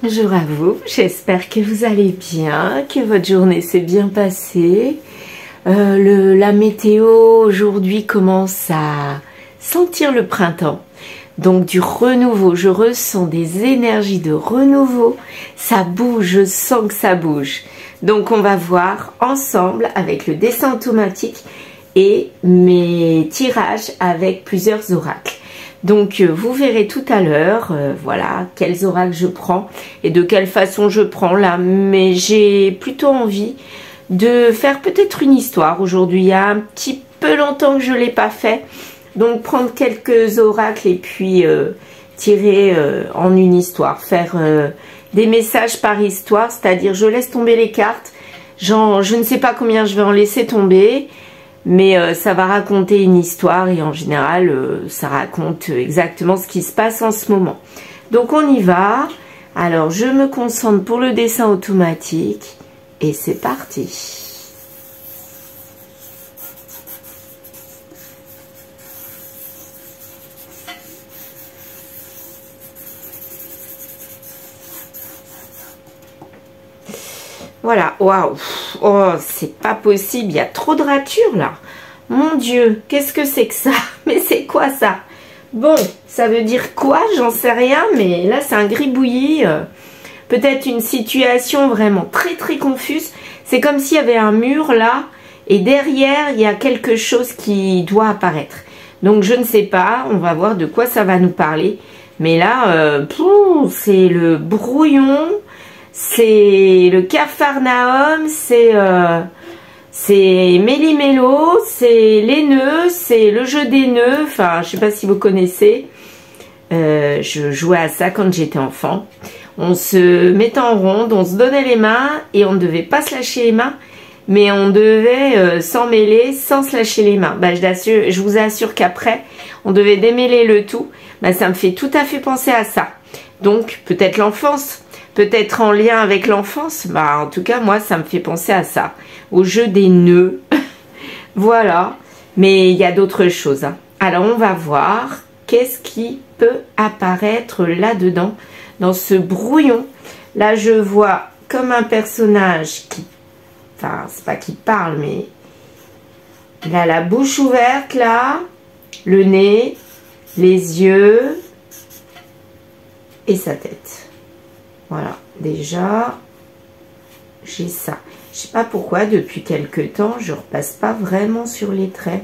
Bonjour à vous, j'espère que vous allez bien, que votre journée s'est bien passée. La météo aujourd'hui commence à sentir le printemps, donc du renouveau. Je ressens des énergies de renouveau, ça bouge, je sens que ça bouge. Donc on va voir ensemble avec le dessin automatique et mes tirages avec plusieurs oracles. Donc vous verrez tout à l'heure, voilà, quels oracles je prends et de quelle façon je prends là. Mais j'ai plutôt envie de faire peut-être une histoire aujourd'hui. Il y a un petit peu longtemps que je ne l'ai pas fait. Donc prendre quelques oracles et puis tirer en une histoire. Faire des messages par histoire, c'est-à-dire je laisse tomber les cartes. Je ne sais pas combien je vais en laisser tomber. Mais ça va raconter une histoire et en général, ça raconte exactement ce qui se passe en ce moment. Donc on y va. Alors je me concentre pour le dessin automatique et c'est parti. Voilà, waouh, oh, c'est pas possible, il y a trop de ratures là. Mon Dieu, qu'est-ce que c'est que ça? Mais c'est quoi ça? Bon, ça veut dire quoi? J'en sais rien, mais là c'est un gribouillis. Peut-être une situation vraiment très confuse. C'est comme s'il y avait un mur là, et derrière il y a quelque chose qui doit apparaître. Donc je ne sais pas, on va voir de quoi ça va nous parler. Mais là, c'est le brouillon. C'est le Capharnaüm, c'est Méli-Mélo, c'est les nœuds, c'est le jeu des nœuds. Enfin, je sais pas si vous connaissez. Je jouais à ça quand j'étais enfant. On se mettait en ronde, on se donnait les mains et on ne devait pas se lâcher les mains, mais on devait s'en mêler sans se lâcher les mains. Bah, je vous assure qu'après, on devait démêler le tout. Bah, ça me fait tout à fait penser à ça. Donc, peut-être l'enfance. Peut-être en lien avec l'enfance, bah en tout cas moi ça me fait penser à ça, au jeu des nœuds. Voilà, mais il y a d'autres choses. Hein. Alors on va voir qu'est-ce qui peut apparaître là-dedans, dans ce brouillon. Là je vois comme un personnage qui, enfin c'est pas qui parle, mais il a la bouche ouverte là, le nez, les yeux et sa tête. Voilà, déjà, j'ai ça. Je sais pas pourquoi, depuis quelques temps, je repasse pas vraiment sur les traits.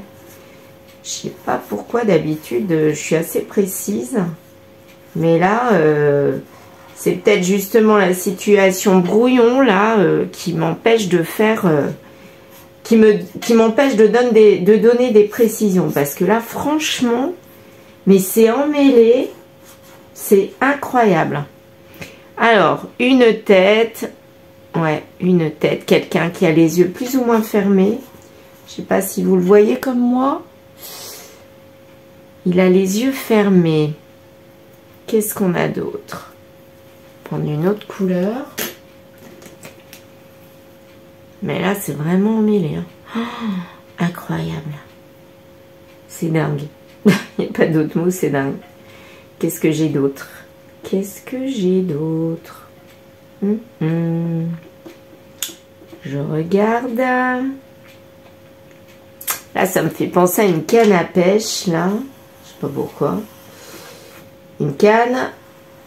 Je sais pas pourquoi, d'habitude, je suis assez précise. Mais là, c'est peut-être justement la situation brouillon, là, qui m'empêche de faire... qui m'empêche de donner des précisions. Parce que là, franchement, mais c'est emmêlé, c'est incroyable. Alors, une tête, ouais, une tête, quelqu'un qui a les yeux plus ou moins fermés. Je ne sais pas si vous le voyez comme moi. Il a les yeux fermés. Qu'est-ce qu'on a d'autre? Prendre une autre couleur. Mais là, c'est vraiment emmêlé. Hein. Oh, incroyable. C'est dingue. Il n'y a pas d'autre mot, c'est dingue. Qu'est-ce que j'ai d'autre? Qu'est-ce que j'ai d'autre? Je regarde. Là, ça me fait penser à une canne à pêche, là. Je sais pas pourquoi. Une canne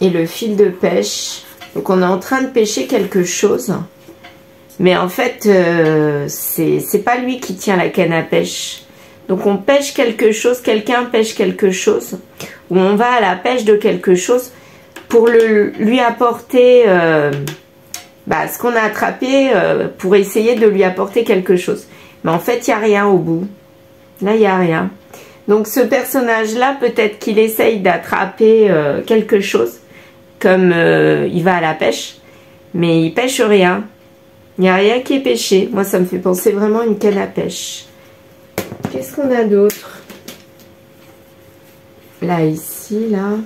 et le fil de pêche. Donc, on est en train de pêcher quelque chose. Mais en fait, c'est pas lui qui tient la canne à pêche. Donc, on pêche quelque chose, quelqu'un pêche quelque chose. Ou on va à la pêche de quelque chose pour lui apporter ce qu'on a attrapé, pour essayer de lui apporter quelque chose. Mais en fait, il n'y a rien au bout. Là, il n'y a rien. Donc, ce personnage-là, peut-être qu'il essaye d'attraper quelque chose, comme il va à la pêche, mais il pêche rien. Il n'y a rien qui est pêché. Moi, ça me fait penser vraiment à une canne à pêche. Qu'est-ce qu'on a d'autre? Là, ici, là...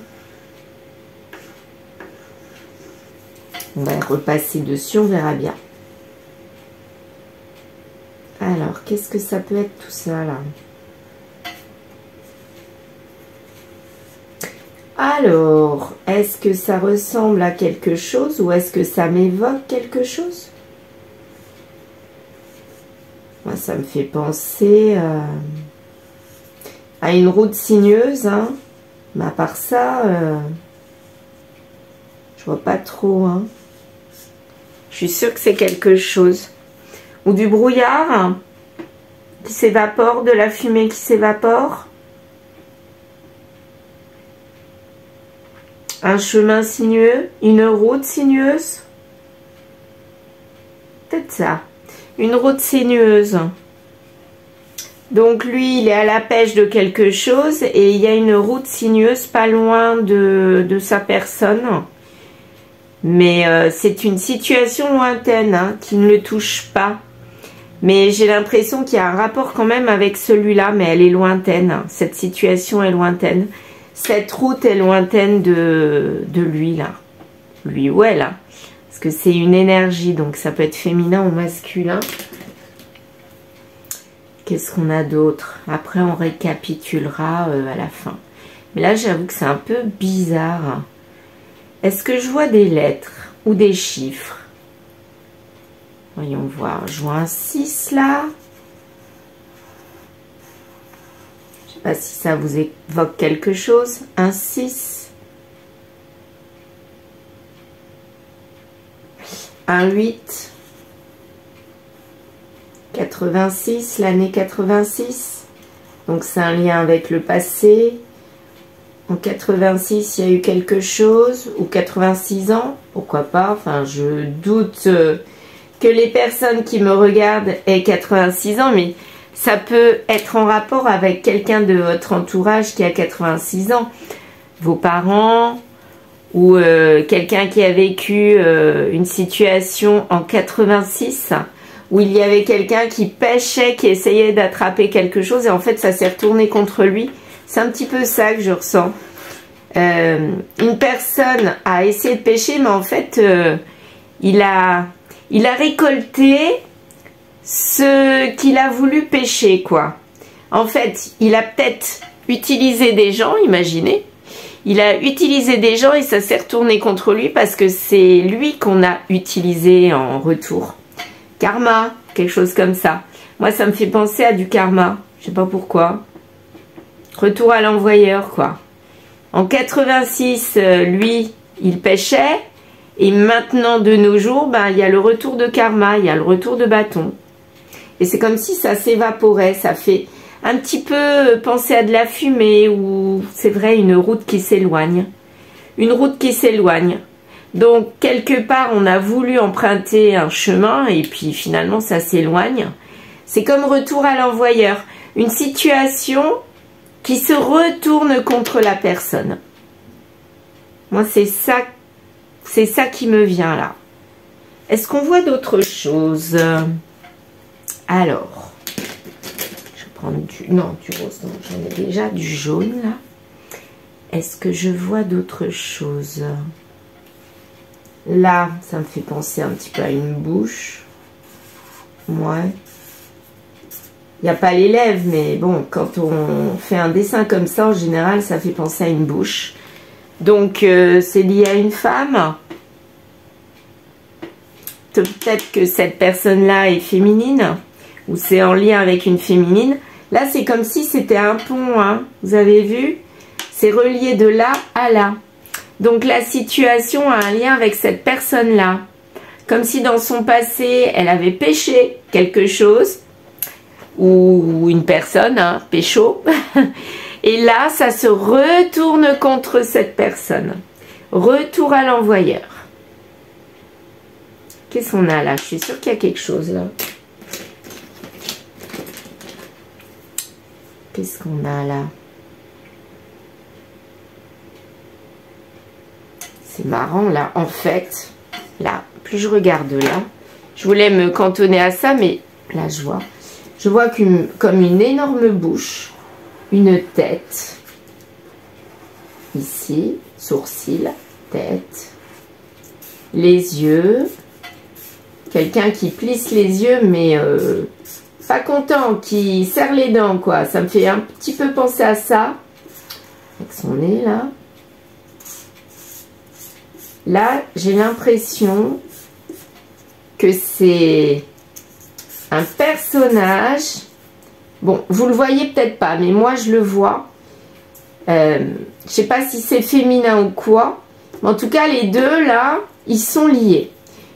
On va repasser dessus, on verra bien. Alors, qu'est-ce que ça peut être tout ça, là? Alors, est-ce que ça ressemble à quelque chose ou est-ce que ça m'évoque quelque chose? Moi, ça me fait penser à une route sinueuse, hein. Mais à part ça, je vois pas trop, hein. Je suis sûre que c'est quelque chose. Ou du brouillard hein, qui s'évapore, de la fumée qui s'évapore. Un chemin sinueux, une route sinueuse. Peut-être ça. Une route sinueuse. Donc lui, il est à la pêche de quelque chose et il y a une route sinueuse pas loin de sa personne. Mais c'est une situation lointaine hein, qui ne le touche pas. Mais j'ai l'impression qu'il y a un rapport quand même avec celui-là, mais elle est lointaine. Cette situation est lointaine. Cette route est lointaine de lui là. Lui ou elle. Hein. Parce que c'est une énergie, donc ça peut être féminin ou masculin. Qu'est-ce qu'on a d'autre? Après, on récapitulera à la fin. Mais là, j'avoue que c'est un peu bizarre. Est-ce que je vois des lettres ou des chiffres? Voyons voir. Je vois un 6 là. Je ne sais pas si ça vous évoque quelque chose. Un 6. Un 8. 86, l'année 86. Donc c'est un lien avec le passé. En 86, il y a eu quelque chose. Ou 86 ans, pourquoi pas. Enfin, je doute que les personnes qui me regardent aient 86 ans. Mais ça peut être en rapport avec quelqu'un de votre entourage qui a 86 ans. Vos parents ou quelqu'un qui a vécu une situation en 86 où il y avait quelqu'un qui pêchait, qui essayait d'attraper quelque chose et en fait ça s'est retourné contre lui. C'est un petit peu ça que je ressens. Une personne a essayé de pêcher mais en fait il a récolté ce qu'il a voulu pêcher quoi. En fait il a peut-être utilisé des gens, imaginez. Il a utilisé des gens et ça s'est retourné contre lui parce que c'est lui qu'on a utilisé en retour. Karma, quelque chose comme ça. Moi, ça me fait penser à du karma. Je sais pas pourquoi. Retour à l'envoyeur, quoi. En 86, lui, il pêchait. Et maintenant, de nos jours, ben, il y a le retour de karma, il y a le retour de bâton. Et c'est comme si ça s'évaporait. Ça fait un petit peu penser à de la fumée ou, c'est vrai, une route qui s'éloigne. Une route qui s'éloigne. Donc, quelque part, on a voulu emprunter un chemin et puis finalement, ça s'éloigne. C'est comme retour à l'envoyeur. Une situation qui se retourne contre la personne. Moi, c'est ça qui me vient là. Est-ce qu'on voit d'autres choses? Alors, je vais prendre du rose, non, j'en ai déjà du jaune là. Est-ce que je vois d'autres choses? Là, ça me fait penser un petit peu à une bouche. Ouais. Il n'y a pas les lèvres, mais bon, quand on fait un dessin comme ça, en général, ça fait penser à une bouche. Donc, c'est lié à une femme. Peut-être que cette personne-là est féminine, ou c'est en lien avec une féminine. Là, c'est comme si c'était un pont, hein. Vous avez vu? C'est relié de là à là. Donc la situation a un lien avec cette personne-là. Comme si dans son passé, elle avait péché quelque chose. Ou une personne, hein, pécho. Et là, ça se retourne contre cette personne. Retour à l'envoyeur. Qu'est-ce qu'on a là? Je suis sûre qu'il y a quelque chose là. Qu'est-ce qu'on a là? C'est marrant là, en fait, là, plus je regarde là, je voulais me cantonner à ça, mais là je vois comme une énorme bouche, une tête, ici, sourcil, tête, les yeux, quelqu'un qui plisse les yeux, mais pas content, qui serre les dents, quoi, ça me fait un petit peu penser à ça, avec son nez là. Là, j'ai l'impression que c'est un personnage. Bon, vous le voyez peut-être pas, mais moi je le vois. Je sais pas si c'est féminin ou quoi. Mais en tout cas, les deux là, ils sont liés.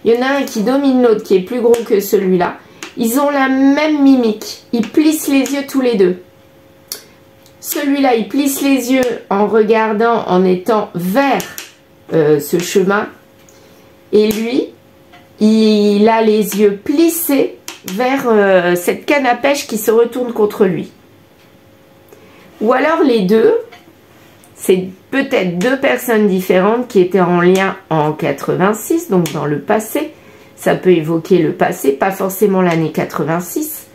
Il y en a un qui domine l'autre, qui est plus gros que celui-là. Ils ont la même mimique. Ils plissent les yeux tous les deux. Celui-là, il plisse les yeux en regardant, en étant vers ce chemin. Et lui, il a les yeux plissés vers cette canne à pêche qui se retourne contre lui. Ou alors les deux, c'est peut-être deux personnes différentes qui étaient en lien en 86, donc dans le passé. Ça peut évoquer le passé, pas forcément l'année 86.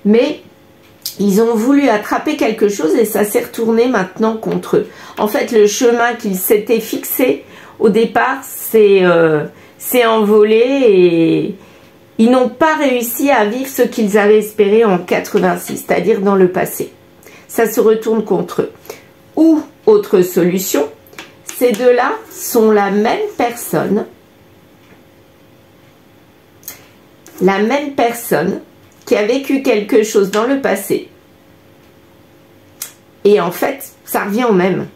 Mais ils ont voulu attraper quelque chose et ça s'est retourné maintenant contre eux. En fait, le chemin qu'ils s'étaient fixé au départ, c'est envolé et ils n'ont pas réussi à vivre ce qu'ils avaient espéré en 86, c'est-à-dire dans le passé. Ça se retourne contre eux. Ou, autre solution, ces deux-là sont la même personne. La même personne qui a vécu quelque chose dans le passé. Et en fait, ça revient au même.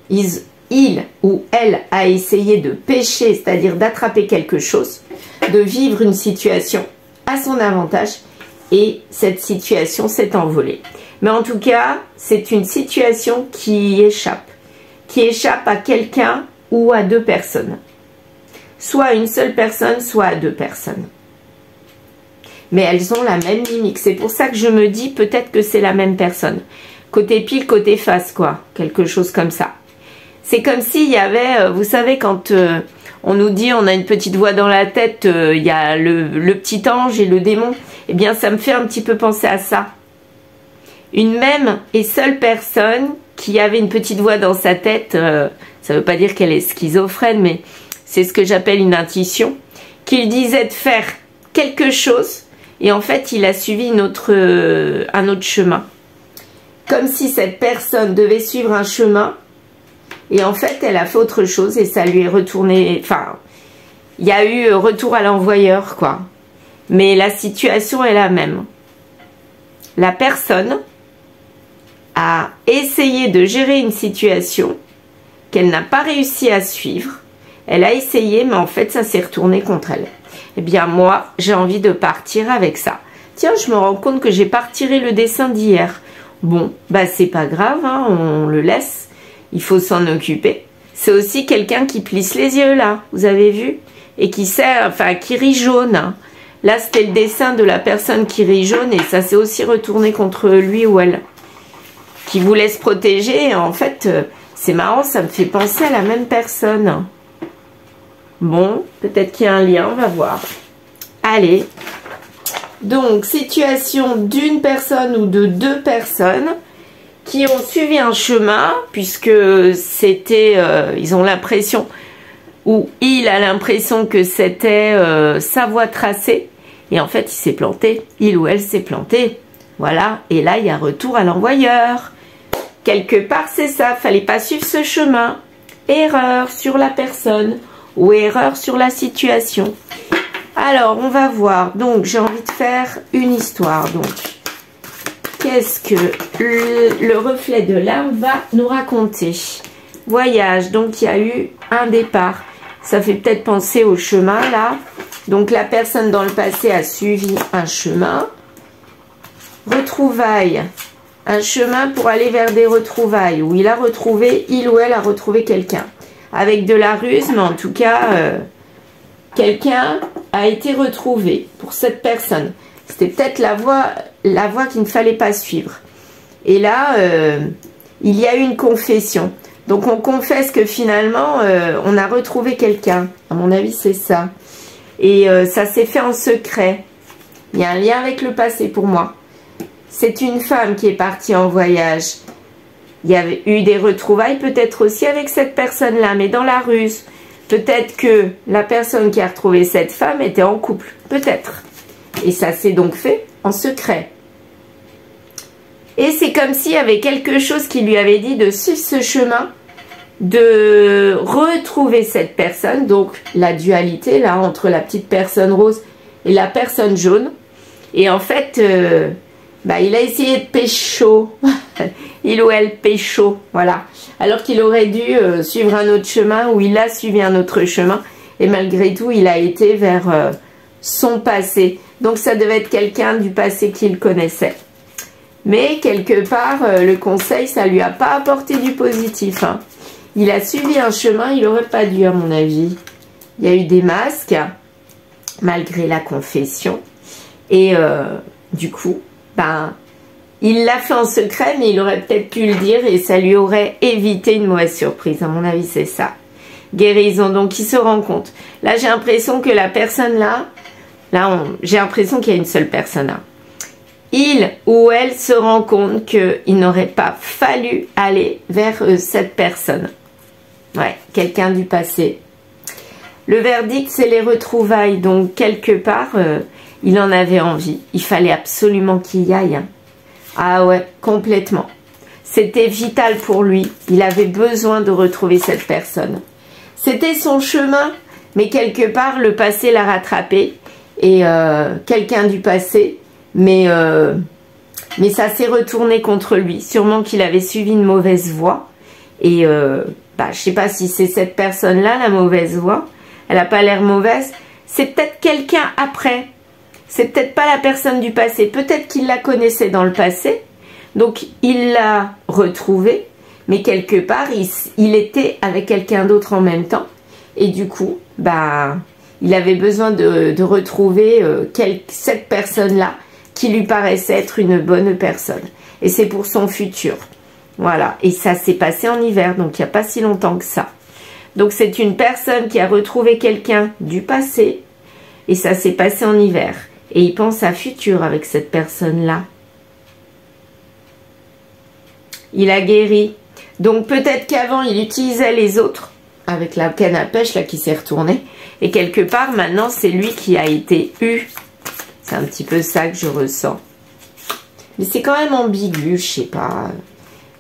Il ou elle a essayé de pêcher, c'est-à-dire d'attraper quelque chose, de vivre une situation à son avantage, et cette situation s'est envolée. Mais en tout cas, c'est une situation qui échappe à quelqu'un ou à deux personnes. Soit à une seule personne, soit à deux personnes. Mais elles ont la même mimique. C'est pour ça que je me dis peut-être que c'est la même personne. Côté pile, côté face, quoi. Quelque chose comme ça. C'est comme s'il y avait, vous savez, quand on nous dit on a une petite voix dans la tête, il y a le petit ange et le démon. Eh bien, ça me fait un petit peu penser à ça. Une même et seule personne qui avait une petite voix dans sa tête, ça ne veut pas dire qu'elle est schizophrène, mais c'est ce que j'appelle une intuition, qu'il disait de faire quelque chose, et en fait, il a suivi un autre chemin. Comme si cette personne devait suivre un chemin, et en fait, elle a fait autre chose, et ça lui est retourné, enfin, il y a eu retour à l'envoyeur, quoi. Mais la situation est la même. La personne a essayé de gérer une situation qu'elle n'a pas réussi à suivre. Elle a essayé, mais en fait, ça s'est retourné contre elle. Eh bien, moi, j'ai envie de partir avec ça. Tiens, je me rends compte que j'ai pas retiré le dessin d'hier. Bon, bah c'est pas grave, hein, on le laisse. Il faut s'en occuper. C'est aussi quelqu'un qui plisse les yeux, là. Vous avez vu? Et qui sert, enfin, qui rit jaune. Hein. Là, c'était le dessin de la personne qui rit jaune et ça s'est aussi retourné contre lui ou elle. Qui voulait se protéger. Et en fait, c'est marrant, ça me fait penser à la même personne. Bon, peut-être qu'il y a un lien, on va voir. Allez. Donc, situation d'une personne ou de deux personnes qui ont suivi un chemin, puisque c'était, ils ont l'impression, ou il a l'impression que c'était sa voie tracée, et en fait, il s'est planté, il ou elle s'est planté. Voilà, et là, il y a retour à l'envoyeur. Quelque part, c'est ça, fallait pas suivre ce chemin. Erreur sur la personne, ou erreur sur la situation. Alors, on va voir. Donc, j'ai envie de faire une histoire. Donc, qu'est-ce que le reflet de l'âme va nous raconter? Voyage. Donc, il y a eu un départ. Ça fait peut-être penser au chemin, là. Donc, la personne dans le passé a suivi un chemin. Retrouvailles. Un chemin pour aller vers des retrouvailles. Où il a retrouvé, il ou elle a retrouvé quelqu'un. Avec de la ruse, mais en tout cas... quelqu'un a été retrouvé pour cette personne. C'était peut-être la voie qu'il ne fallait pas suivre. Et là, il y a eu une confession. Donc, on confesse que finalement, on a retrouvé quelqu'un. À mon avis, c'est ça. Et ça s'est fait en secret. Il y a un lien avec le passé pour moi. C'est une femme qui est partie en voyage. Il y avait eu des retrouvailles peut-être aussi avec cette personne-là, mais dans la ruse. Peut-être que la personne qui a retrouvé cette femme était en couple. Peut-être. Et ça s'est donc fait en secret. Et c'est comme s'il y avait quelque chose qui lui avait dit de suivre ce chemin de retrouver cette personne, donc la dualité là entre la petite personne rose et la personne jaune. Et en fait, il a essayé de pécho, il ou elle pécho, voilà. Alors qu'il aurait dû suivre un autre chemin, ou il a suivi un autre chemin, et malgré tout, il a été vers son passé. Donc ça devait être quelqu'un du passé qu'il connaissait. Mais quelque part, le conseil, ça lui a pas apporté du positif, hein. Il a suivi un chemin, il n'aurait pas dû, à mon avis. Il y a eu des masques, malgré la confession. Et du coup, il l'a fait en secret, mais il aurait peut-être pu le dire et ça lui aurait évité une mauvaise surprise. À mon avis, c'est ça. Guérison, donc il se rend compte. Là, j'ai l'impression que la personne là, j'ai l'impression qu'il y a une seule personne là. Il ou elle se rend compte qu'il n'aurait pas fallu aller vers cette personne. Ouais, quelqu'un du passé. Le verdict, c'est les retrouvailles. Donc, quelque part, il en avait envie. Il fallait absolument qu'il y aille. Ah ouais, complètement. C'était vital pour lui. Il avait besoin de retrouver cette personne. C'était son chemin, mais quelque part, le passé l'a rattrapé. Et quelqu'un du passé, mais ça s'est retourné contre lui. Sûrement qu'il avait suivi une mauvaise voie. Et je sais pas si c'est cette personne-là, la mauvaise voie. Elle n'a pas l'air mauvaise. C'est peut-être quelqu'un après. C'est peut-être pas la personne du passé. Peut-être qu'il la connaissait dans le passé. Donc, il l'a retrouvée. Mais quelque part, il était avec quelqu'un d'autre en même temps. Et du coup, il avait besoin de retrouver cette personne-là qui lui paraissait être une bonne personne. Et c'est pour son futur. Voilà. Et ça s'est passé en hiver, donc il n'y a pas si longtemps que ça. Donc c'est une personne qui a retrouvé quelqu'un du passé. Et ça s'est passé en hiver. Et il pense à futur avec cette personne-là. Il a guéri. Donc peut-être qu'avant, il utilisait les autres. Avec la canne à pêche là qui s'est retournée. Et quelque part, maintenant, c'est lui qui a été eu. C'est un petit peu ça que je ressens. Mais c'est quand même ambigu, je sais pas.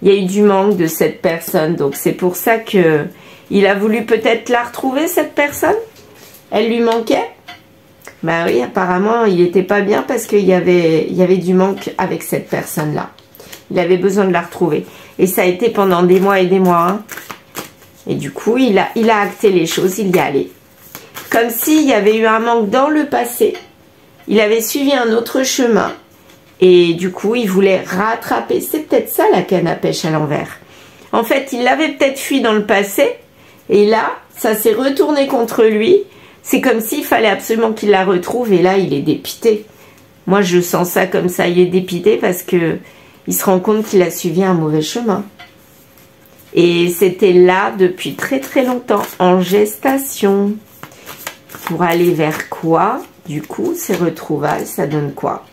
Il y a eu du manque de cette personne. Donc c'est pour ça que il a voulu peut-être la retrouver, cette personne. Elle lui manquait. Oui, apparemment, il n'était pas bien parce qu'il y avait du manque avec cette personne-là. Il avait besoin de la retrouver. Et ça a été pendant des mois et des mois. Hein. Et du coup, il a acté les choses, il y est allé. Comme s'il y avait eu un manque dans le passé. Il avait suivi un autre chemin. Et du coup, il voulait rattraper. C'est peut-être ça, la canne à pêche à l'envers. En fait, il l'avait peut-être fui dans le passé. Et là, ça s'est retourné contre lui. C'est comme s'il fallait absolument qu'il la retrouve. Et là, il est dépité. Moi, je sens ça comme ça. Il est dépité parce que il se rend compte qu'il a suivi un mauvais chemin. Et c'était là depuis très très longtemps, en gestation. Pour aller vers quoi? Du coup, ces retrouvailles, ça donne quoi?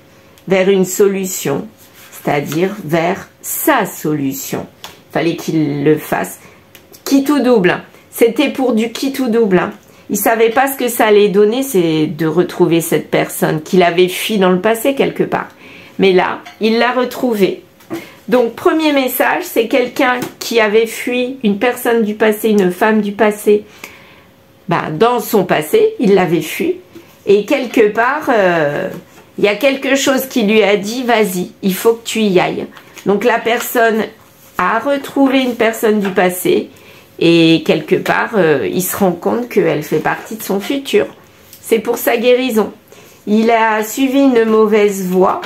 Vers une solution, c'est-à-dire vers sa solution. Il fallait qu'il le fasse. Qui tout double. C'était pour du qui tout double. Hein. Il ne savait pas ce que ça allait donner, c'est de retrouver cette personne qu'il avait fui dans le passé quelque part. Mais là, il l'a retrouvée. Donc, premier message, c'est quelqu'un qui avait fui une personne du passé, une femme du passé. Dans son passé, il l'avait fui. Et quelque part, il y a quelque chose qui lui a dit, vas-y, il faut que tu y ailles. Donc, la personne a retrouvé une personne du passé. Et quelque part, il se rend compte qu'elle fait partie de son futur. C'est pour sa guérison. Il a suivi une mauvaise voie.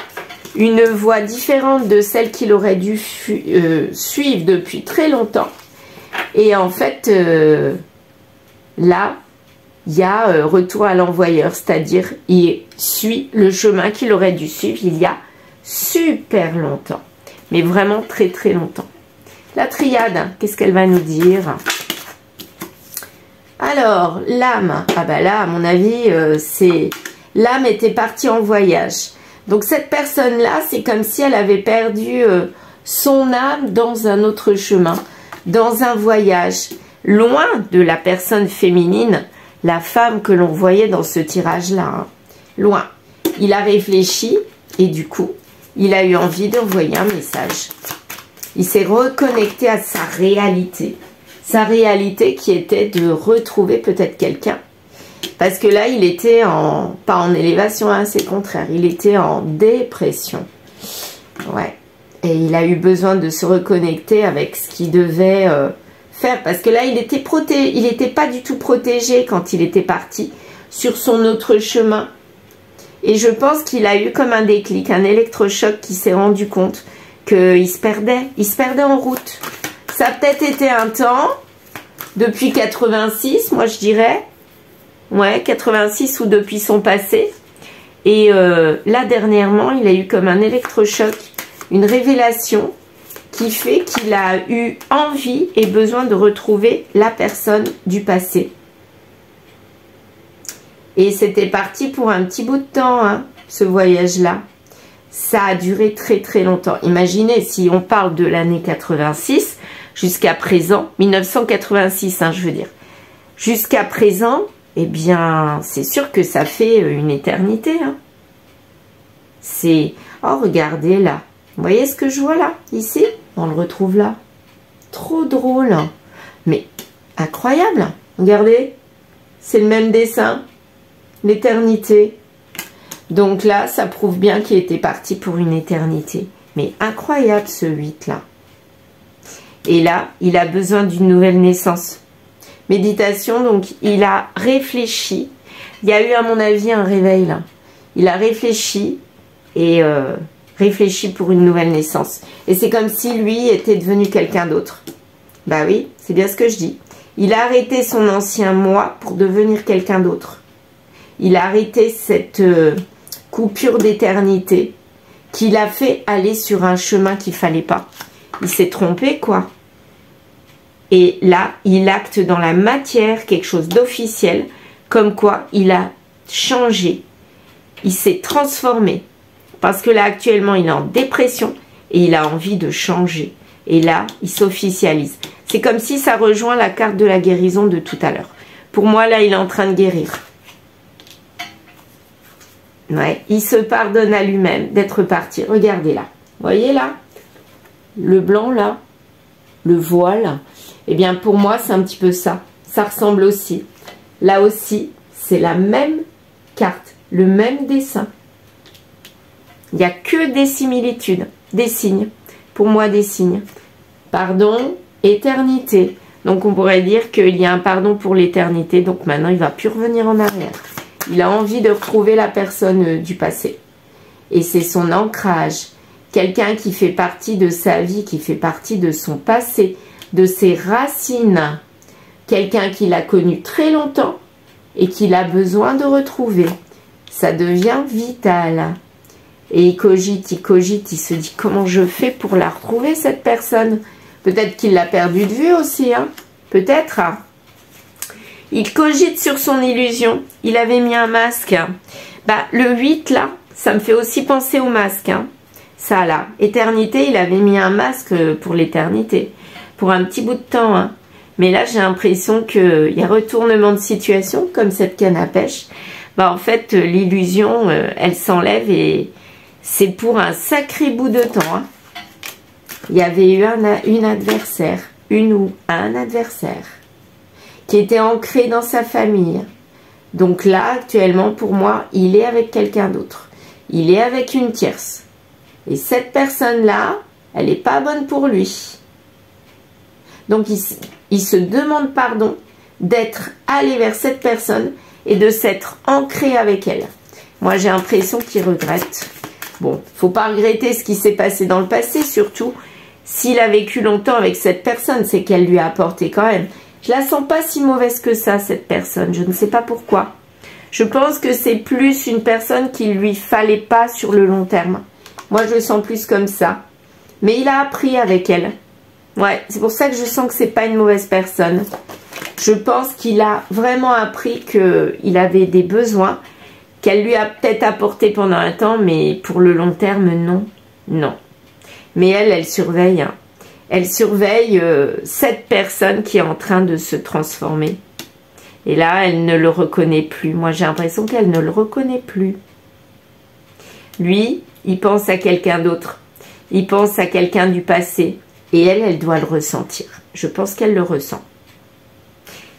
Une voie différente de celle qu'il aurait dû suivre depuis très longtemps. Et en fait, là, il y a retour à l'envoyeur, c'est-à-dire il suit le chemin qu'il aurait dû suivre il y a super longtemps. Mais vraiment très très longtemps. La triade, qu'est-ce qu'elle va nous dire? Alors, l'âme. Là, à mon avis, l'âme était partie en voyage. Donc cette personne-là, c'est comme si elle avait perdu son âme dans un autre chemin, dans un voyage, loin de la personne féminine, la femme que l'on voyait dans ce tirage-là. Hein. Loin. Il a réfléchi et du coup, il a eu envie d'envoyer un message. Il s'est reconnecté à sa réalité. sa réalité qui était de retrouver peut-être quelqu'un. Parce que là, il était pas en élévation, hein, c'est le contraire. Il était en dépression. Ouais. Et il a eu besoin de se reconnecter avec ce qu'il devait faire. Parce que là, il était pas du tout protégé quand il était parti sur son autre chemin. Et je pense qu'il a eu comme un déclic, un électrochoc qui s'est rendu compte qu'il se perdait en route. Ça a peut-être été un temps, depuis 86, moi je dirais. Ouais, 86 ou depuis son passé. Et là, dernièrement, il a eu comme un électrochoc, une révélation qui fait qu'il a eu envie et besoin de retrouver la personne du passé. Et c'était parti pour un petit bout de temps, hein, ce voyage-là. Ça a duré très très longtemps. Imaginez, si on parle de l'année 86, jusqu'à présent, 1986, hein, je veux dire. Jusqu'à présent, eh bien, c'est sûr que ça fait une éternité. Hein. C'est... Oh, regardez là. Vous voyez ce que je vois là, ici? On le retrouve là. Trop drôle. Mais incroyable. Regardez. C'est le même dessin. L'éternité. Donc là, ça prouve bien qu'il était parti pour une éternité. Mais incroyable ce 8 là. Et là, il a besoin d'une nouvelle naissance. Méditation, donc il a réfléchi. Il y a eu à mon avis un réveil là. Il a réfléchi et réfléchi pour une nouvelle naissance. Et c'est comme si lui était devenu quelqu'un d'autre. Bah oui, c'est bien ce que je dis. Il a arrêté son ancien moi pour devenir quelqu'un d'autre. Il a arrêté cette coupure d'éternité qui l'a fait aller sur un chemin qu'il fallait pas. Il s'est trompé, quoi. Et là, il acte dans la matière quelque chose d'officiel, comme quoi il a changé. Il s'est transformé. Parce que là, actuellement, il est en dépression et il a envie de changer. Et là, il s'officialise. C'est comme si ça rejoint la carte de la guérison de tout à l'heure. Pour moi, là, il est en train de guérir. Ouais, il se pardonne à lui-même d'être parti. Regardez là. Vous voyez là? Le blanc là, le voile. Eh bien pour moi c'est un petit peu ça. Ça ressemble aussi. Là aussi, c'est la même carte, le même dessin. Il n'y a que des similitudes, des signes. Pour moi des signes. Pardon, éternité. Donc on pourrait dire qu'il y a un pardon pour l'éternité. Donc maintenant il ne va plus revenir en arrière. Il a envie de retrouver la personne du passé. Et c'est son ancrage. Quelqu'un qui fait partie de sa vie, qui fait partie de son passé, de ses racines. Quelqu'un qui l'a connu très longtemps et qu'il a besoin de retrouver. Ça devient vital. Et il cogite, il se dit comment je fais pour la retrouver cette personne. Peut-être qu'il l'a perdue de vue aussi, hein. Peut-être. Il cogite sur son illusion. Il avait mis un masque. Bah, le 8, là, ça me fait aussi penser au masque. Hein. Ça, là. Éternité, il avait mis un masque pour l'éternité. Pour un petit bout de temps. Hein. Mais là, j'ai l'impression qu'il y a retournement de situation, comme cette canne à pêche. Bah, en fait, l'illusion, elle s'enlève et c'est pour un sacré bout de temps. Hein. Il y avait eu une adversaire. Une ou un adversaire. Qui était ancré dans sa famille. Donc là, actuellement, pour moi, il est avec quelqu'un d'autre. Il est avec une tierce. Et cette personne-là, elle n'est pas bonne pour lui. Donc, il se demande pardon d'être allé vers cette personne et de s'être ancré avec elle. Moi, j'ai l'impression qu'il regrette. Bon, faut pas regretter ce qui s'est passé dans le passé, surtout s'il a vécu longtemps avec cette personne, c'est qu'elle lui a apporté quand même. Je la sens pas si mauvaise que ça, cette personne. Je ne sais pas pourquoi. Je pense que c'est plus une personne qu'il lui fallait pas sur le long terme. Moi, je le sens plus comme ça. Mais il a appris avec elle. Ouais, c'est pour ça que je sens que c'est pas une mauvaise personne. Je pense qu'il a vraiment appris qu'il avait des besoins qu'elle lui a peut-être apporté pendant un temps, mais pour le long terme, non. Non. Mais elle surveille, hein. Elle surveille cette personne qui est en train de se transformer. Et là, elle ne le reconnaît plus. Moi, j'ai l'impression qu'elle ne le reconnaît plus. Lui, il pense à quelqu'un d'autre. Il pense à quelqu'un du passé. Et elle doit le ressentir. Je pense qu'elle le ressent.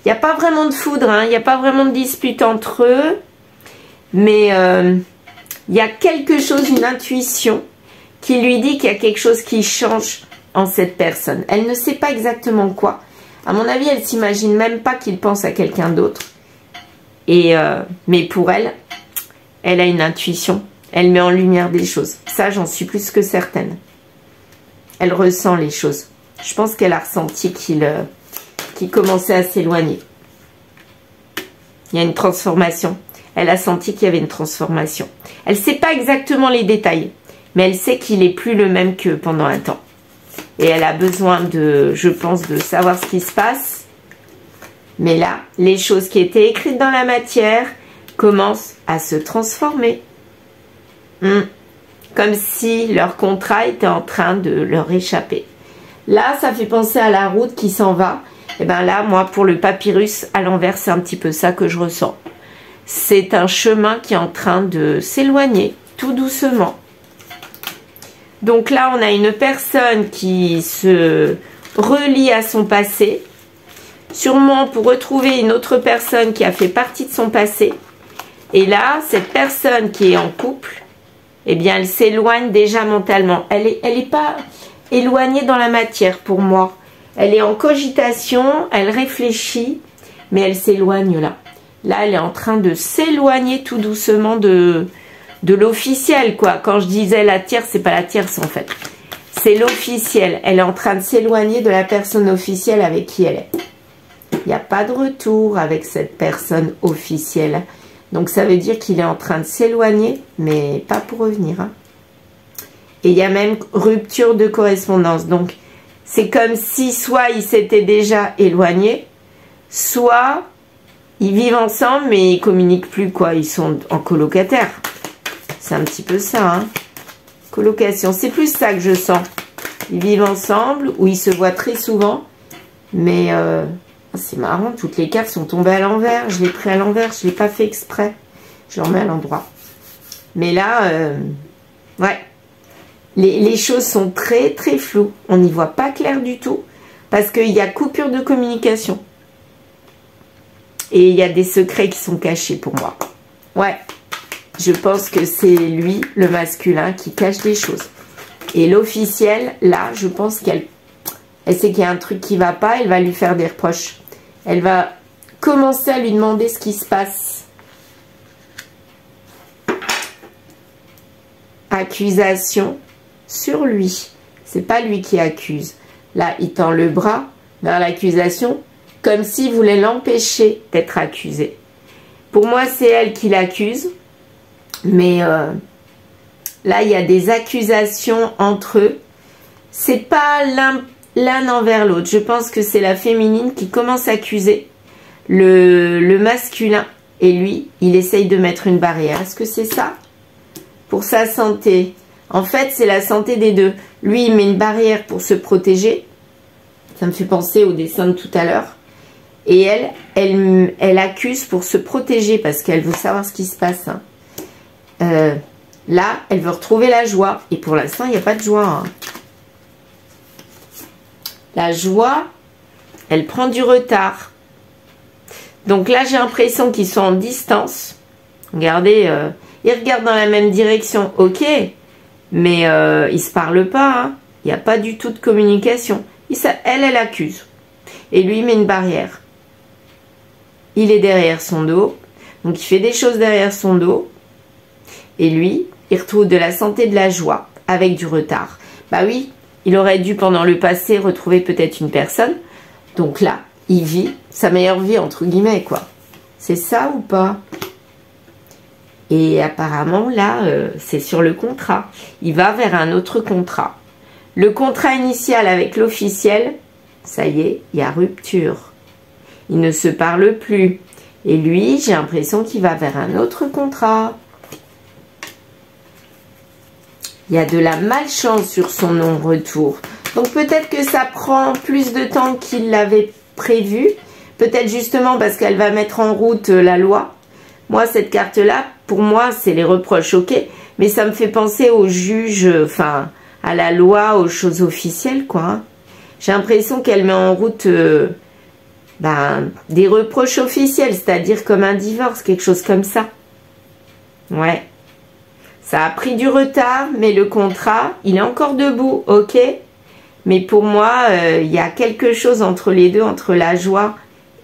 Il n'y a pas vraiment de foudre, hein, il n'y a pas vraiment de dispute entre eux. Mais il y a quelque chose, une intuition, qui lui dit qu'il y a quelque chose qui change en cette personne. Elle ne sait pas exactement quoi. À mon avis, elle s'imagine même pas qu'il pense à quelqu'un d'autre. Mais pour elle, elle a une intuition. Elle met en lumière des choses. Ça, j'en suis plus que certaine. Elle ressent les choses. Je pense qu'elle a ressenti qu'il commençait à s'éloigner. Il y a une transformation. Elle a senti qu'il y avait une transformation. Elle ne sait pas exactement les détails, mais elle sait qu'il n'est plus le même que pendant un temps. Et elle a besoin de, je pense, de savoir ce qui se passe. Mais là, les choses qui étaient écrites dans la matière commencent à se transformer. Comme si leur contrat était en train de leur échapper. Là, ça fait penser à la route qui s'en va. Et bien là, moi, pour le papyrus, à l'envers, c'est un petit peu ça que je ressens. C'est un chemin qui est en train de s'éloigner, tout doucement. Donc là, on a une personne qui se relie à son passé. Sûrement pour retrouver une autre personne qui a fait partie de son passé. Et là, cette personne qui est en couple, eh bien, elle s'éloigne déjà mentalement. Elle est pas éloignée dans la matière pour moi. Elle est en cogitation, elle réfléchit, mais elle s'éloigne là. Là, elle est en train de s'éloigner tout doucement de l'officiel, quoi. Quand je disais la tierce, c'est pas la tierce en fait. C'est l'officiel. Elle est en train de s'éloigner de la personne officielle avec qui elle est. Il n'y a pas de retour avec cette personne officielle. Donc ça veut dire qu'il est en train de s'éloigner, mais pas pour revenir. Hein. Et il y a même rupture de correspondance. Donc c'est comme si soit ils s'étaient déjà éloignés, soit ils vivent ensemble mais ils communiquent plus, quoi. Ils sont en colocataire. C'est un petit peu ça. Hein. Colocation, c'est plus ça que je sens. Ils vivent ensemble ou ils se voient très souvent. Mais c'est marrant, toutes les cartes sont tombées à l'envers. Je l'ai pris à l'envers, je ne l'ai pas fait exprès. Je le remets à l'endroit. Mais là, ouais. Les choses sont très très floues. On n'y voit pas clair du tout. Parce qu'il y a coupure de communication. Et il y a des secrets qui sont cachés pour moi. Ouais. Je pense que c'est lui, le masculin, qui cache des choses. Et l'officiel, là, je pense qu'elle sait qu'il y a un truc qui ne va pas. Elle va lui faire des reproches. Elle va commencer à lui demander ce qui se passe. Accusation sur lui. C'est pas lui qui accuse. Là, il tend le bras vers l'accusation comme s'il voulait l'empêcher d'être accusé. Pour moi, c'est elle qui l'accuse. Mais là, il y a des accusations entre eux. C'est pas l'un envers l'autre. Je pense que c'est la féminine qui commence à accuser le masculin. Et lui, il essaye de mettre une barrière. Est-ce que c'est ça? Pour sa santé. En fait, c'est la santé des deux. Lui, il met une barrière pour se protéger. Ça me fait penser au dessin de tout à l'heure. Et elle accuse pour se protéger parce qu'elle veut savoir ce qui se passe. Hein. Là, elle veut retrouver la joie. Et pour l'instant, il n'y a pas de joie. Hein. La joie, elle prend du retard. Donc là, j'ai l'impression qu'ils sont en distance. Regardez, ils regardent dans la même direction. Ok, mais ils ne se parlent pas. Hein. Il n'y a pas du tout de communication. Elle accuse. Et lui, il met une barrière. Il est derrière son dos. Donc, il fait des choses derrière son dos. Et lui, il retrouve de la santé, de la joie, avec du retard. Bah oui, il aurait dû, pendant le passé, retrouver peut-être une personne. Donc là, il vit sa meilleure vie, entre guillemets, quoi. C'est ça ou pas? Et apparemment, là, c'est sur le contrat. Il va vers un autre contrat. Le contrat initial avec l'officiel, ça y est, il y a rupture. Ils ne se parlent plus. Et lui, j'ai l'impression qu'il va vers un autre contrat. Il y a de la malchance sur son non-retour. Donc peut-être que ça prend plus de temps qu'il l'avait prévu. Peut-être justement parce qu'elle va mettre en route la loi. Moi, cette carte-là, pour moi, c'est les reproches, ok. Mais ça me fait penser au juge, enfin, à la loi, aux choses officielles, quoi. J'ai l'impression qu'elle met en route ben, des reproches officiels, c'est-à-dire comme un divorce, quelque chose comme ça. Ouais. Ça a pris du retard, mais le contrat, il est encore debout, ok? Mais pour moi, il y a quelque chose entre les deux, entre la joie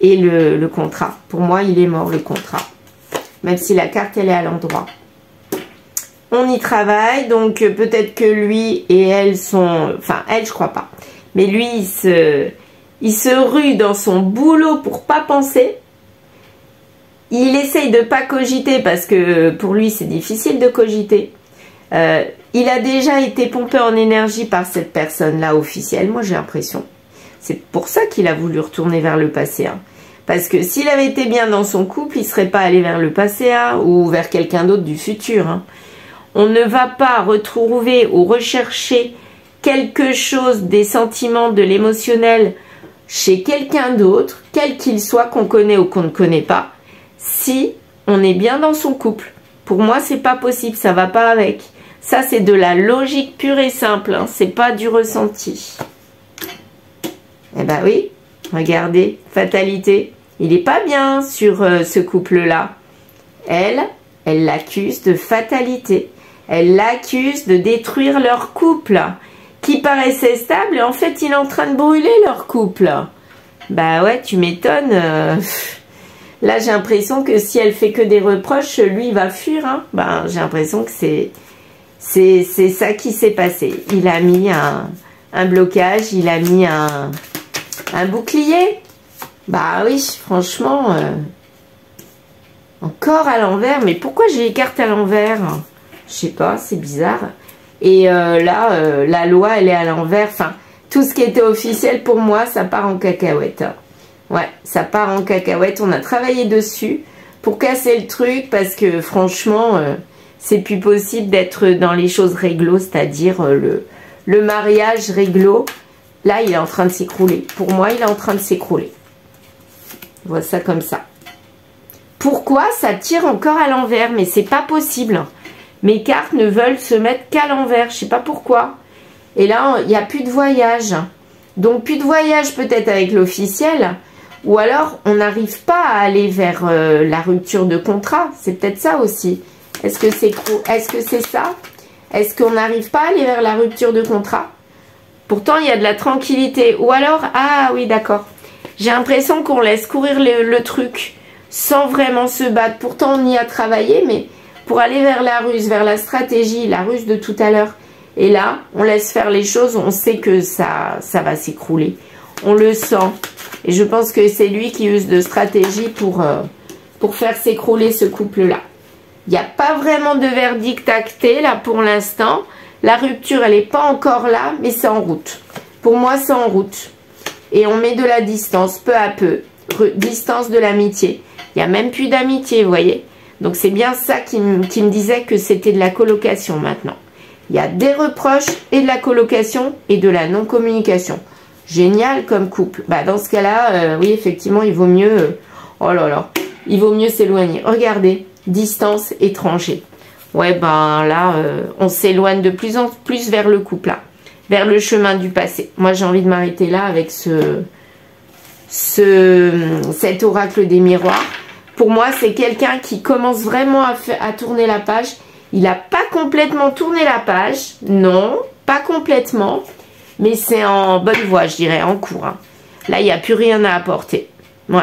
et le contrat. Pour moi, il est mort, le contrat. Même si la carte, elle est à l'endroit. On y travaille, donc peut-être que lui et elle sont... Enfin, elle, je crois pas. Mais lui, il se rue dans son boulot pour pas penser. Il essaye de pas cogiter parce que pour lui, c'est difficile de cogiter. Il a déjà été pompé en énergie par cette personne-là officielle, moi j'ai l'impression. C'est pour ça qu'il a voulu retourner vers le passé. Hein. Parce que s'il avait été bien dans son couple, il ne serait pas allé vers le passé hein, ou vers quelqu'un d'autre du futur. Hein. On ne va pas retrouver ou rechercher quelque chose, des sentiments, de l'émotionnel chez quelqu'un d'autre, quel qu'il soit, qu'on connaît ou qu'on ne connaît pas, si on est bien dans son couple. Pour moi, c'est pas possible, ça va pas avec. Ça, c'est de la logique pure et simple, hein, c'est pas du ressenti. Eh ben oui, regardez, fatalité. Il est pas bien sur ce couple-là. Elle l'accuse de fatalité. Elle l'accuse de détruire leur couple, qui paraissait stable, et en fait, il est en train de brûler leur couple. Bah ouais, tu m'étonnes. Là, j'ai l'impression que si elle fait que des reproches, lui, il va fuir. Hein. Ben, j'ai l'impression que c'est ça qui s'est passé. Il a mis un blocage, il a mis un bouclier. Bah oui, franchement, encore à l'envers. Mais pourquoi j'ai les cartes à l'envers? Je sais pas, c'est bizarre. Et là, la loi, elle est à l'envers. Enfin, tout ce qui était officiel pour moi, ça part en cacahuète. Ouais, ça part en cacahuète. On a travaillé dessus pour casser le truc parce que franchement, c'est plus possible d'être dans les choses réglo, c'est-à-dire le mariage réglo. Là, il est en train de s'écrouler. Pour moi, il est en train de s'écrouler. On voit ça comme ça. Pourquoi ça tire encore à l'envers? Mais c'est pas possible. Mes cartes ne veulent se mettre qu'à l'envers. Je sais pas pourquoi. Et là, il n'y a plus de voyage. Donc, plus de voyage peut-être avec l'officiel. Ou alors, on n'arrive pas à aller vers la rupture de contrat. C'est peut-être ça aussi. Est-ce que c'est ça? Est-ce qu'on n'arrive pas à aller vers la rupture de contrat? Pourtant, il y a de la tranquillité. Ou alors, ah oui, d'accord. J'ai l'impression qu'on laisse courir le truc sans vraiment se battre. Pourtant, on y a travaillé, mais pour aller vers la ruse, vers la stratégie, la ruse de tout à l'heure. Et là, on laisse faire les choses, on sait que ça va s'écrouler. On le sent. Et je pense que c'est lui qui use de stratégie pour faire s'écrouler ce couple-là. Il n'y a pas vraiment de verdict acté, là, pour l'instant. La rupture, elle n'est pas encore là, mais c'est en route. Pour moi, c'est en route. Et on met de la distance, peu à peu. Distance de l'amitié. Il n'y a même plus d'amitié, vous voyez. Donc, c'est bien ça qui me disait que c'était de la colocation, maintenant. Il y a des reproches et de la colocation et de la non-communication. Génial comme couple. Bah, dans ce cas-là, oui, effectivement, il vaut mieux... oh là là. Il vaut mieux s'éloigner. Regardez. Distance étranger. Ouais, ben là, on s'éloigne de plus en plus vers le couple, là. Vers le chemin du passé. Moi, j'ai envie de m'arrêter là avec cet oracle des miroirs. Pour moi, c'est quelqu'un qui commence vraiment à tourner la page. Il n'a pas complètement tourné la page. Non, pas complètement. Mais c'est en bonne voie, je dirais, en cours. Hein. Là, il n'y a plus rien à apporter. Ouais.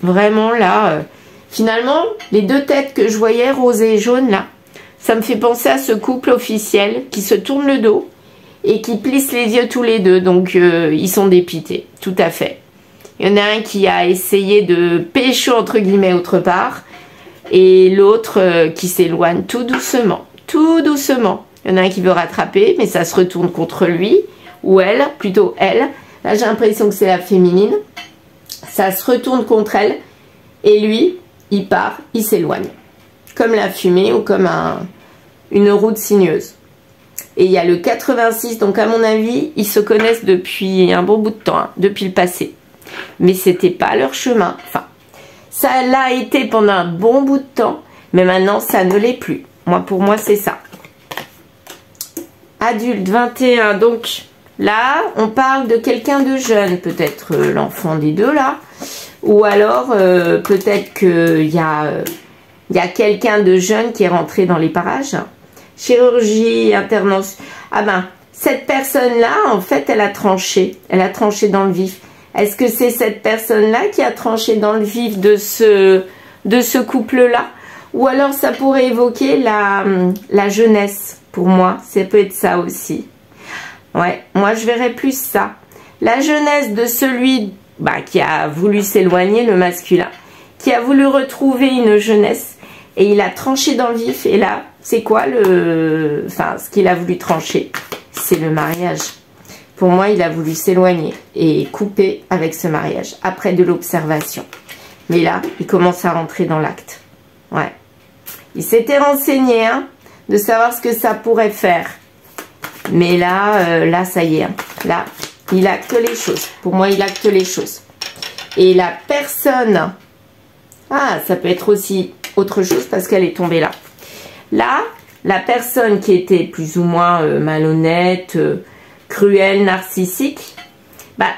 Vraiment, là... finalement, les deux têtes que je voyais, rose et jaune, là, ça me fait penser à ce couple officiel qui se tourne le dos et qui plissent les yeux tous les deux. Donc, ils sont dépités, tout à fait. Il y en a un qui a essayé de pécho, entre guillemets, autre part. Et l'autre qui s'éloigne tout doucement. Tout doucement. Il y en a un qui veut rattraper, mais ça se retourne contre lui. Ou elle, plutôt elle. Là, j'ai l'impression que c'est la féminine. Ça se retourne contre elle. Et lui, il part, il s'éloigne. Comme la fumée ou comme une route sinueuse. Et il y a le 86, donc à mon avis, ils se connaissent depuis un bon bout de temps, hein, depuis le passé. Mais c'était pas leur chemin. Enfin, ça l'a été pendant un bon bout de temps, mais maintenant, ça ne l'est plus. Moi, pour moi, c'est ça. Adulte, 21, donc là, on parle de quelqu'un de jeune, peut-être l'enfant des deux, là. Ou alors, peut-être qu'il y a quelqu'un de jeune qui est rentré dans les parages. Chirurgie, intervention. Ah ben, cette personne-là, en fait, elle a tranché. Elle a tranché dans le vif. Est-ce que c'est cette personne-là qui a tranché dans le vif de ce couple-là? Ou alors, ça pourrait évoquer la jeunesse. Pour moi, ça peut être ça aussi. Ouais, moi, je verrais plus ça. La jeunesse de celui qui a voulu s'éloigner, le masculin, qui a voulu retrouver une jeunesse, et il a tranché dans le vif. Et là, c'est quoi ce qu'il a voulu trancher? C'est le mariage. Pour moi, il a voulu s'éloigner et couper avec ce mariage, après de l'observation. Mais là, il commence à rentrer dans l'acte. Ouais. Il s'était renseigné, hein, de savoir ce que ça pourrait faire. Mais là, ça y est. Hein. Là, il acte les choses. Pour moi, il acte les choses. Et la personne... Ah, ça peut être aussi autre chose parce qu'elle est tombée là. Là, la personne qui était plus ou moins malhonnête, cruelle, narcissique,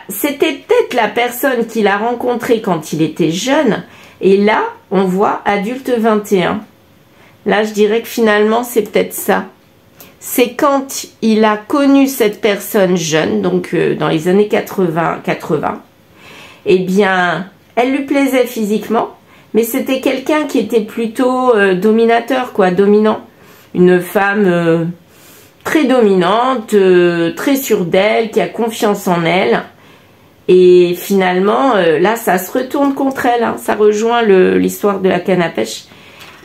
c'était peut-être la personne qu'il a rencontrée quand il était jeune. Et là, on voit adulte 21. Là, je dirais que finalement, c'est peut-être ça. C'est quand il a connu cette personne jeune, donc dans les années 80, eh bien, elle lui plaisait physiquement, mais c'était quelqu'un qui était plutôt dominateur, quoi, dominant. Une femme très dominante, très sûre d'elle, qui a confiance en elle. Et finalement, là, ça se retourne contre elle. Hein. Ça rejoint l'histoire de la canne à pêche.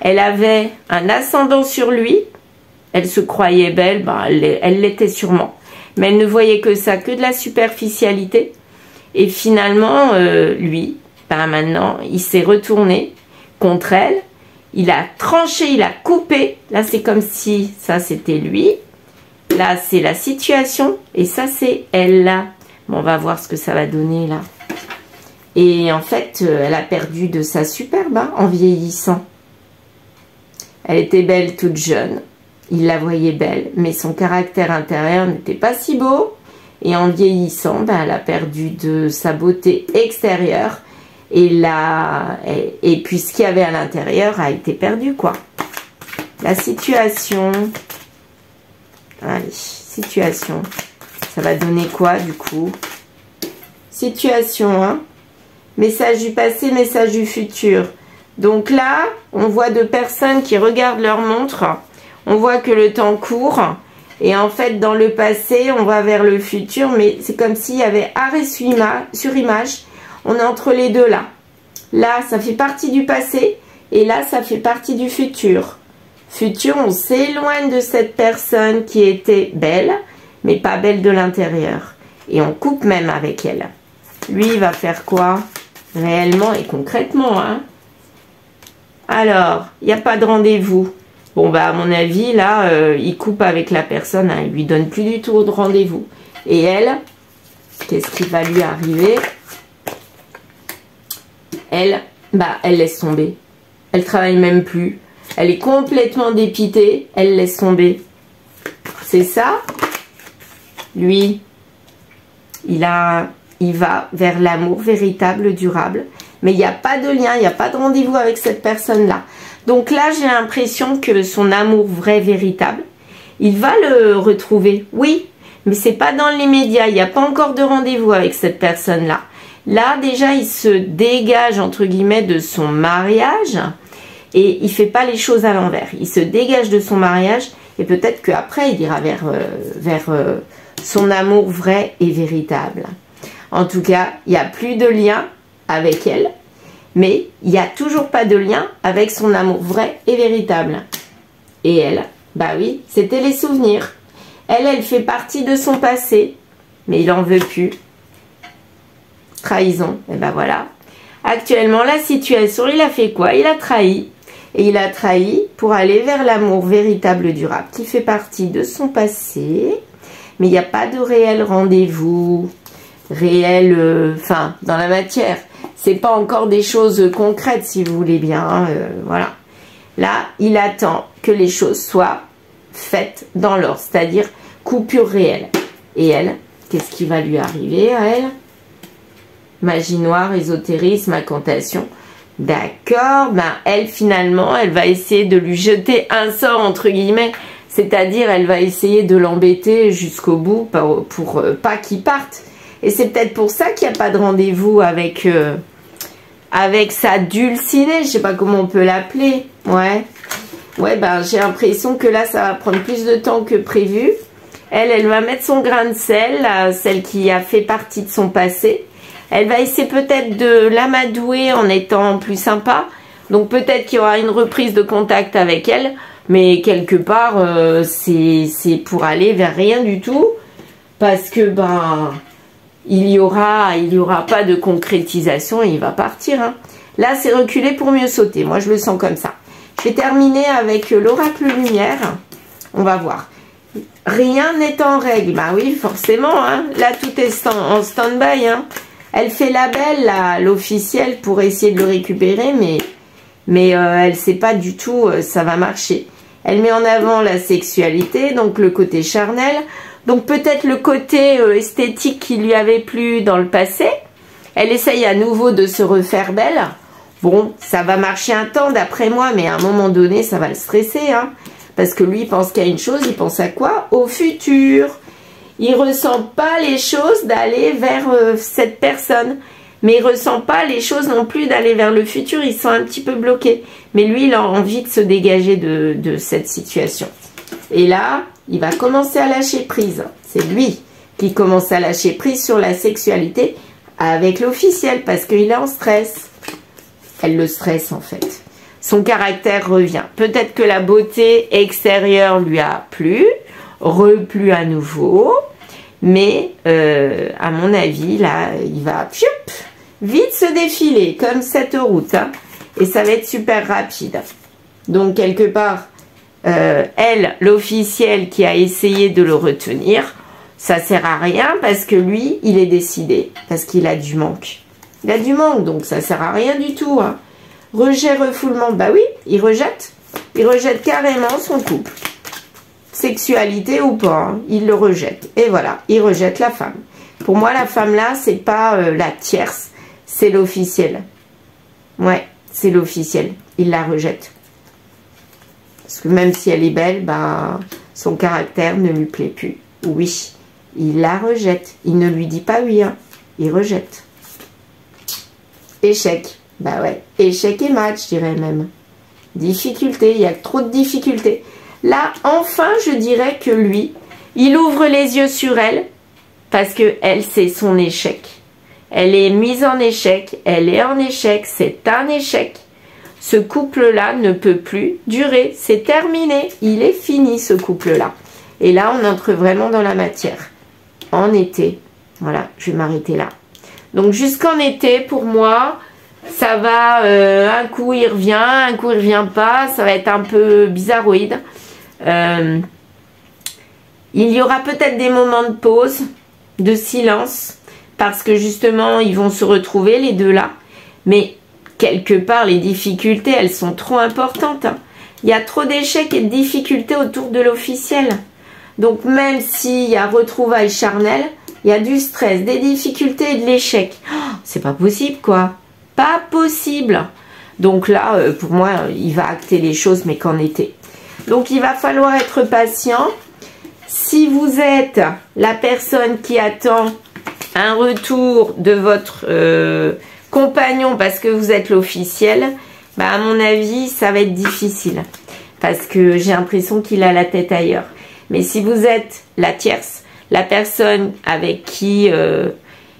Elle avait un ascendant sur lui. Elle se croyait belle, elle l'était sûrement. Mais elle ne voyait que ça, que de la superficialité. Et finalement, lui, maintenant, il s'est retourné contre elle. Il a tranché, il a coupé. Là, c'est comme si ça, c'était lui. Là, c'est la situation. Et ça, c'est elle, là. Bon, on va voir ce que ça va donner, là. Et en fait, elle a perdu de sa superbe, hein, en vieillissant. Elle était belle toute jeune. Il la voyait belle, mais son caractère intérieur n'était pas si beau. Et en vieillissant, elle a perdu de sa beauté extérieure. Et puis ce qu'il y avait à l'intérieur a été perdu, quoi. La situation. Allez, situation. Ça va donner quoi, du coup? Situation, hein. Message du passé, message du futur. Donc là, on voit deux personnes qui regardent leur montre. On voit que le temps court. Et en fait, dans le passé, on va vers le futur. Mais c'est comme s'il y avait arrêt sur image. On est entre les deux là. Là, ça fait partie du passé. Et là, ça fait partie du futur. Futur, on s'éloigne de cette personne qui était belle, mais pas belle de l'intérieur. Et on coupe même avec elle. Lui, il va faire quoi? Réellement et concrètement, hein? Alors, il n'y a pas de rendez-vous. Bon, à mon avis, là, il coupe avec la personne. Hein, il lui donne plus du tout de rendez-vous. Et elle, qu'est-ce qui va lui arriver? Elle, elle laisse tomber. Elle travaille même plus. Elle est complètement dépitée. Elle laisse tomber. C'est ça. Lui, il va vers l'amour véritable, durable. Mais il n'y a pas de lien, il n'y a pas de rendez-vous avec cette personne-là. Donc là, j'ai l'impression que son amour vrai, véritable, il va le retrouver. Oui, mais c'est pas dans l'immédiat. Il n'y a pas encore de rendez-vous avec cette personne-là. Là, déjà, il se dégage, entre guillemets, de son mariage. Et il fait pas les choses à l'envers. Il se dégage de son mariage. Et peut-être qu'après, il ira vers son amour vrai et véritable. En tout cas, il n'y a plus de lien avec elle, mais il n'y a toujours pas de lien avec son amour vrai et véritable. Et elle, oui, c'était les souvenirs. Elle fait partie de son passé, mais il n'en veut plus. Trahison, et voilà. Actuellement, la situation, il a fait quoi? Il a trahi. Et il a trahi pour aller vers l'amour véritable durable, qui fait partie de son passé, mais il n'y a pas de réel rendez-vous, réel, dans la matière. C'est pas encore des choses concrètes, si vous voulez bien. Hein, voilà. Là, il attend que les choses soient faites dans l'ordre, c'est-à-dire coupure réelle. Et elle, qu'est-ce qui va lui arriver à elle? Magie noire, ésotérisme, incantation. D'accord, ben elle finalement, elle va essayer de lui jeter un sort entre guillemets, c'est-à-dire elle va essayer de l'embêter jusqu'au bout pour pas qu'il parte. Et c'est peut-être pour ça qu'il n'y a pas de rendez-vous avec sa dulcinée, je sais pas comment on peut l'appeler. Ouais, ben j'ai l'impression que là ça va prendre plus de temps que prévu. Elle va mettre son grain de sel, celle qui a fait partie de son passé. Elle va essayer peut-être de l'amadouer en étant plus sympa. Donc peut-être qu'il y aura une reprise de contact avec elle. Mais quelque part, c'est pour aller vers rien du tout. Parce que ben, il y aura pas de concrétisation et il va partir. Hein. Là, c'est reculer pour mieux sauter. Moi, je le sens comme ça. Je vais terminer avec l'oracle lumière. On va voir. Rien n'est en règle. Bah oui, forcément. Hein. Là, tout est en stand-by. Hein. Elle fait la belle, l'officielle, pour essayer de le récupérer, mais elle ne sait pas du tout ça va marcher. Elle met en avant la sexualité, donc le côté charnel, donc peut-être le côté esthétique qui lui avait plu dans le passé. Elle essaye à nouveau de se refaire belle. Bon, ça va marcher un temps d'après moi, mais à un moment donné, ça va le stresser, hein, parce que lui, il pense qu'à une chose, il pense à quoi? Au futur. Il ressent pas les choses d'aller vers cette personne. Mais il ressent pas les choses non plus d'aller vers le futur. Il se sent un petit peu bloqué. Mais lui, il a envie de se dégager de cette situation. Et là, il va commencer à lâcher prise. C'est lui qui commence à lâcher prise sur la sexualité avec l'officiel parce qu'il est en stress. Elle le stresse en fait. Son caractère revient. Peut-être que la beauté extérieure lui a plu. Replu à nouveau, mais à mon avis là il va vite se défiler comme cette route hein, et ça va être super rapide. Donc quelque part elle, l'officiel qui a essayé de le retenir, ça sert à rien parce que lui il est décidé, parce qu'il a du manque, donc ça sert à rien du tout hein. Rejet, refoulement, bah oui, il rejette carrément son couple. Sexualité ou pas, hein, il le rejette. Et voilà, il rejette la femme. Pour moi, la femme là, c'est pas la tierce, c'est l'officiel. Ouais, c'est l'officiel. Il la rejette. Parce que même si elle est belle, bah, son caractère ne lui plaît plus. Oui, il la rejette. Il ne lui dit pas oui, hein, il rejette. Échec. Bah ouais, échec et match, je dirais même. Difficulté, il y a trop de difficultés. Là, enfin, je dirais que lui, il ouvre les yeux sur elle parce que elle, c'est son échec. Elle est mise en échec, elle est en échec, c'est un échec. Ce couple-là ne peut plus durer, c'est terminé, il est fini ce couple-là. Et là, on entre vraiment dans la matière. En été, voilà, je vais m'arrêter là. Donc, jusqu'en été, pour moi, ça va, un coup il revient, un coup il revient pas, ça va être un peu bizarroïde. Il y aura peut-être des moments de pause, de silence, parce que justement ils vont se retrouver les deux là, mais quelque part les difficultés elles sont trop importantes hein. Il y a trop d'échecs et de difficultés autour de l'officiel, donc même s'il y a retrouvailles charnelles, il y a du stress, des difficultés et de l'échec. Oh, c'est pas possible quoi, pas possible. Donc là pour moi il va acter les choses, mais qu'en été. Donc, il va falloir être patient. Si vous êtes la personne qui attend un retour de votre compagnon parce que vous êtes l'officiel, bah, à mon avis, ça va être difficile. Parce que j'ai l'impression qu'il a la tête ailleurs. Mais si vous êtes la tierce, la personne avec qui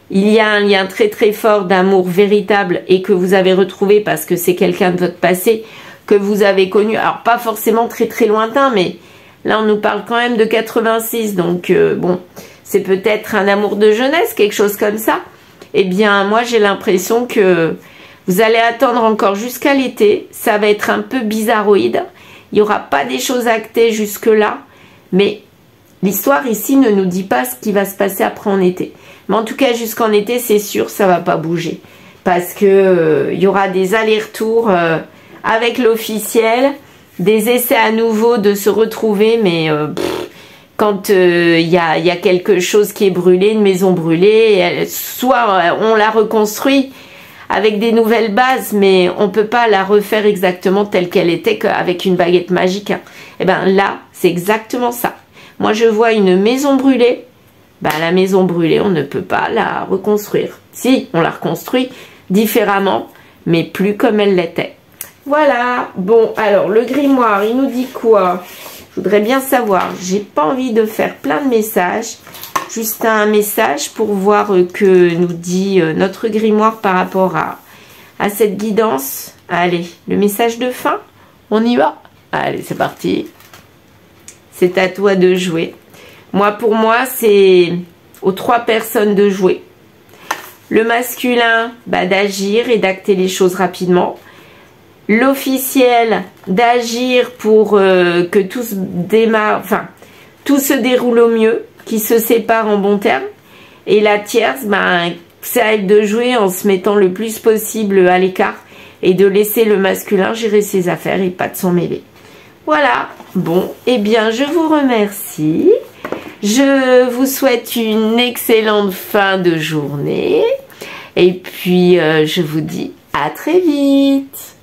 il y a un lien très très fort d'amour véritable et que vous avez retrouvé parce que c'est quelqu'un de votre passé, que vous avez connu, alors pas forcément très très lointain, mais là on nous parle quand même de 86, donc bon, c'est peut-être un amour de jeunesse, quelque chose comme ça. Eh bien moi j'ai l'impression que vous allez attendre encore jusqu'à l'été, ça va être un peu bizarroïde, il n'y aura pas des choses actées jusque là, mais l'histoire ici ne nous dit pas ce qui va se passer après en été. Mais en tout cas jusqu'en été c'est sûr ça va pas bouger, parce que il y aura des allers-retours avec l'officiel, des essais à nouveau de se retrouver, mais quand il y a quelque chose qui est brûlé, une maison brûlée, soit on la reconstruit avec des nouvelles bases, mais on peut pas la refaire exactement telle qu'elle était avec une baguette magique. Hein. Et ben là, c'est exactement ça. Moi, je vois une maison brûlée. Ben, la maison brûlée, on ne peut pas la reconstruire. Si, on la reconstruit différemment, mais plus comme elle l'était. Voilà. Bon, alors, le grimoire, il nous dit quoi? Je voudrais bien savoir. J'ai pas envie de faire plein de messages. Juste un message pour voir que nous dit notre grimoire par rapport à cette guidance. Allez, le message de fin, on y va. Allez, c'est parti. C'est à toi de jouer. Moi, pour moi, c'est aux 3 personnes de jouer. Le masculin, bah, d'agir et d'acter les choses rapidement. L'officiel, d'agir pour que tout se démarre, enfin, tout se déroule au mieux, qui se séparent en bons termes. Et la tierce, ben, c'est à elle de jouer en se mettant le plus possible à l'écart et de laisser le masculin gérer ses affaires et pas de s'en mêler. Voilà. Bon, eh bien, je vous remercie. Je vous souhaite une excellente fin de journée. Et puis, je vous dis à très vite.